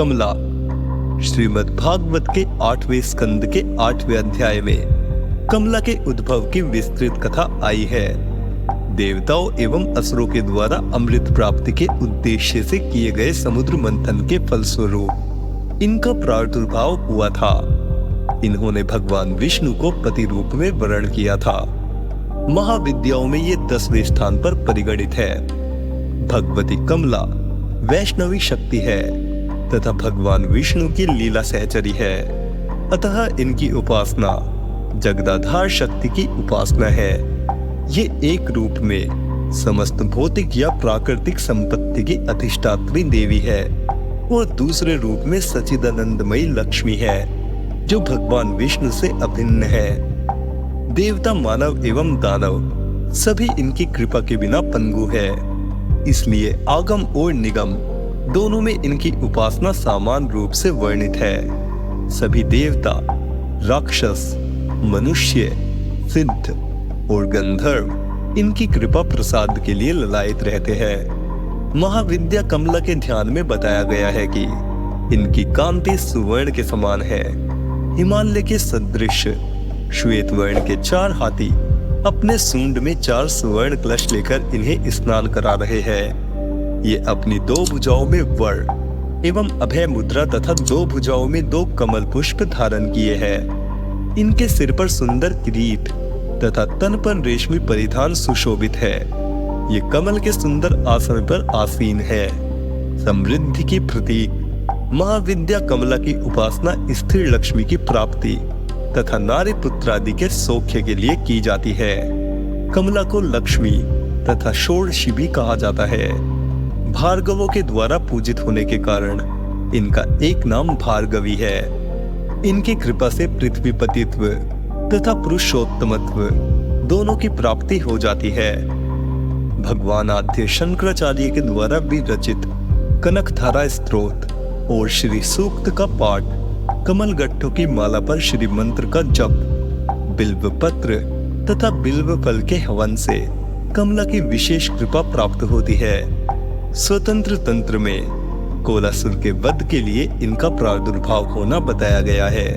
कमला श्रीमद् भागवत के 8वें स्कंद के 8वें अध्याय में कमला के उद्भव की विस्तृत कथा आई है। देवताओं एवं असुरों के द्वारा अमृत प्राप्ति के उद्देश्य से किए गए समुद्र मंथन के फलस्वरूप इनका प्रादुर्भाव हुआ था। इन्होंने भगवान विष्णु को पति रूप में वर्ण किया था। महाविद्याओं में ये 10वें स्थान पर परिगणित है। भगवती कमला वैष्णवी शक्ति है तथा भगवान विष्णु की लीला सहचरी है, अतः इनकी उपासना जगदाधार शक्ति की उपासना है। ये एक रूप में समस्त भौतिक या प्राकृतिक संपत्ति की अधिष्ठात्री देवी है और दूसरे रूप में सच्चिदानंदमयी लक्ष्मी है जो भगवान विष्णु से अभिन्न है। देवता, मानव एवं दानव सभी इनकी कृपा के बिना पंगु है, इसलिए आगम और निगम दोनों में इनकी उपासना समान रूप से वर्णित है। सभी देवता, राक्षस, मनुष्य, सिद्ध और गंधर्व इनकी कृपा प्रसाद के लिए ललायत रहते हैं। महाविद्या कमला के ध्यान में बताया गया है कि इनकी कांति सुवर्ण के समान है। हिमालय के सदृश श्वेत वर्ण के 4 हाथी अपने सूंड में 4 सुवर्ण कलश लेकर इन्हें स्नान करा रहे हैं। ये अपनी 2 भुजाओं में वर एवं अभय मुद्रा तथा 2 भुजाओं में 2 कमल पुष्प धारण किए हैं। इनके सिर पर सुंदर किरीट तथा तन पर रेशमी परिधान सुशोभित है। ये कमल के सुंदर आसन पर आसीन है। समृद्धि की प्रतीक महाविद्या कमला की उपासना स्थिर लक्ष्मी की प्राप्ति तथा नारी पुत्र आदि के सौख्य के लिए की जाती है। कमला को लक्ष्मी तथा षोडशी भी कहा जाता है। भार्गवों के द्वारा पूजित होने के कारण इनका एक नाम भार्गवी है। इनकी कृपा से पृथ्वीपतित्व तथा पुरुषोत्तमत्व दोनों की प्राप्ति हो जाती है। भगवान आद्य शंकराचार्य के द्वारा भी रचित कनकधारा स्तोत्र और श्री सूक्त का पाठ, कमल गट्ठों की माला पर श्री मंत्र का जप, बिल्व पत्र तथा बिल्व फल के हवन से कमला की विशेष कृपा प्राप्त होती है। स्वतंत्र तंत्र में कोलासुर के वध के लिए इनका प्रादुर्भाव होना बताया गया है।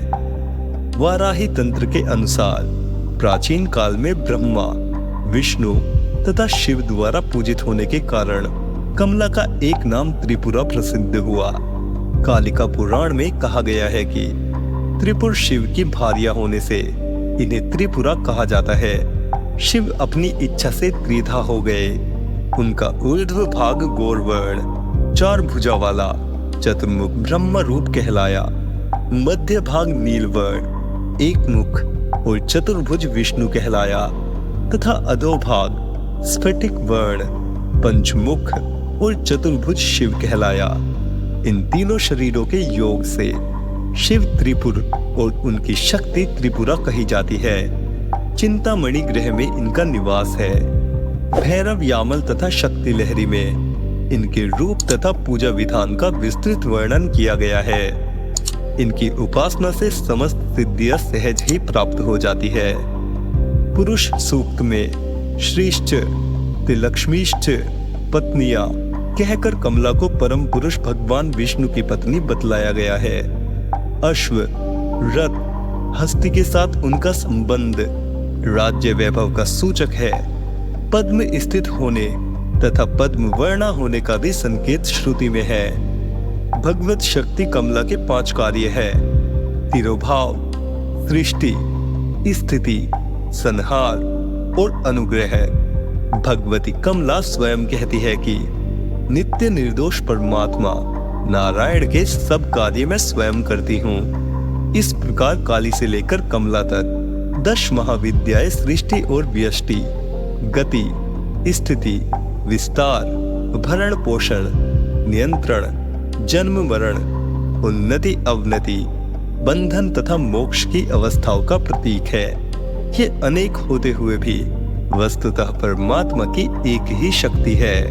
वाराही तंत्र के अनुसार प्राचीन काल में ब्रह्मा, विष्णु तथा शिव द्वारा पूजित होने के कारण कमला का एक नाम त्रिपुरा प्रसिद्ध हुआ। कालिका पुराण में कहा गया है कि त्रिपुर शिव की भार्या होने से इन्हें त्रिपुरा कहा जाता है। शिव अपनी इच्छा से त्रिधा हो गए। उनका ऊर्ध्व भाग गौरवर्ण 4 भुजा वाला चतुर्मुख ब्रह्म रूप कहलाया। मध्य भाग नीलवर्ण 1 मुख और चतुर्भुज विष्णु कहलाया तथा अधोभाग स्फटिक वर्ण पंचमुख और चतुर्भुज शिव कहलाया। इन तीनों शरीरों के योग से शिव त्रिपुर और उनकी शक्ति त्रिपुरा कही जाती है। चिंतामणि ग्रह में इनका निवास है। भैरव, यामल तथा शक्ति लहरी में इनके रूप तथा पूजा विधान का विस्तृत वर्णन किया गया है। इनकी उपासना से समस्त सिद्धियां सहज ही प्राप्त हो जाती है। पुरुष सूक्त में श्रीश्च, तिलक्ष्मीश्च पत्नियां कहकर कमला को परम पुरुष भगवान विष्णु की पत्नी बतलाया गया है। अश्व, रथ, हस्ती के साथ उनका संबंध राज्य वैभव का सूचक है। पद्म स्थित होने तथा पद्म वर्णा होने का भी संकेत श्रुति में है। भगवत शक्ति कमला के 5 कार्य है: तिरोभाव, सृष्टि, स्थिति, संहार और अनुग्रह। भगवती कमला स्वयं कहती है कि नित्य निर्दोष परमात्मा नारायण के सब कार्य मैं स्वयं करती हूँ। इस प्रकार काली से लेकर कमला तक 10 महाविद्याएं सृष्टि और व्यष्टि, गति, स्थिति, विस्तार, भरण पोषण, नियंत्रण, जन्म मरण, उन्नति अवनति, बंधन तथा मोक्ष की अवस्थाओं का प्रतीक है। ये अनेक होते हुए भी वस्तुतः परमात्मा की एक ही शक्ति है।